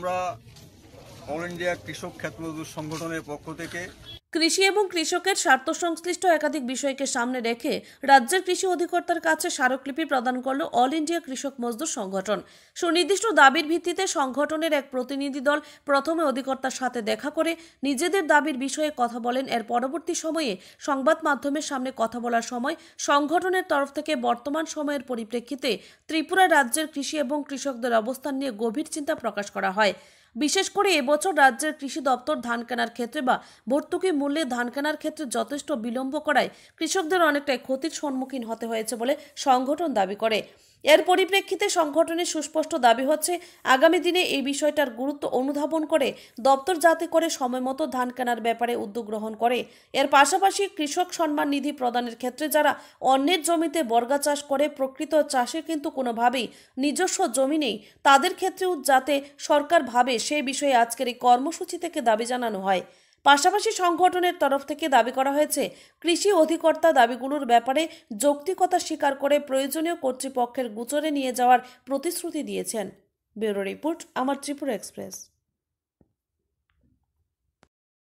আমরা all India কৃষক খ্যাত মজদুর সংগঠনের পক্ষ থেকে কৃষি এবং কৃষকের স্বার্থ সংশ্লিষ্ট একাধিক বিষয়কে সামনে রেখে রাজ্যের কৃষি অধিকর্তার কাছে স্মারকলিপি প্রদান করল অল ইন্ডিয়া কৃষক মজদুর সংগঠন। সুনির্দিষ্ট দাবির ভিত্তিতে সংগঠনের এক প্রতিনিধি দল প্রথমে অধিকর্তার সাথে দেখা করে নিজেদের দাবির বিষয়ে কথা বলেন। এর পরবর্তী সময়ে সংবাদ মাধ্যমের সামনে কথা বলার সময় সংগঠনের তরফ থেকে বর্তমান সময়ের পরিপ্রেক্ষিতে ত্রিপুরা রাজ্যের কৃষি এবং কৃষকদের অবস্থান নিয়ে গভীর চিন্তা প্রকাশ করা হয়। বিশেষ করে এবছর রাজ্যের কৃষি দপ্তর ধান কেনার ক্ষেত্রে বা ভর্তুকি মূল্যে ধান কেনার ক্ষেত্রে যথেষ্ট বিলম্ব করায় কৃষকদের অনেকটাই ক্ষতির সম্মুখীন হতে হয়েছে বলে সংগঠন দাবি করে। এর পরিপ্রেক্ষিতে সংগঠনের সুস্পষ্ট দাবি হচ্ছে আগামী দিনে এই বিষয়টার গুরুত্ব অনুধাবন করে দপ্তর যাতে করে সময়মতো ধান কেনার ব্যাপারে উদ্যোগ গ্রহণ করে। এর পাশাপাশি কৃষক সম্মান নিধি প্রদানের ক্ষেত্রে যারা অন্যের জমিতে বর্গা চাষ করে প্রকৃত চাষে কিন্তু কোনোভাবেই নিজস্ব জমি নেই, তাদের ক্ষেত্রেও যাতে সরকার ভাবে সে বিষয়ে আজকের এই কর্মসূচি থেকে দাবি জানানো হয়। পাশাপাশি সংগঠনের তরফ থেকে দাবি করা হয়েছে কৃষি অধিকর্তা দাবিগুলোর ব্যাপারে যৌক্তিকতা স্বীকার করে প্রয়োজনীয় কর্তৃপক্ষের গোচরে নিয়ে যাওয়ার প্রতিশ্রুতি দিয়েছেন। ব্যুরো রিপোর্ট, আমার ত্রিপুরা এক্সপ্রেস।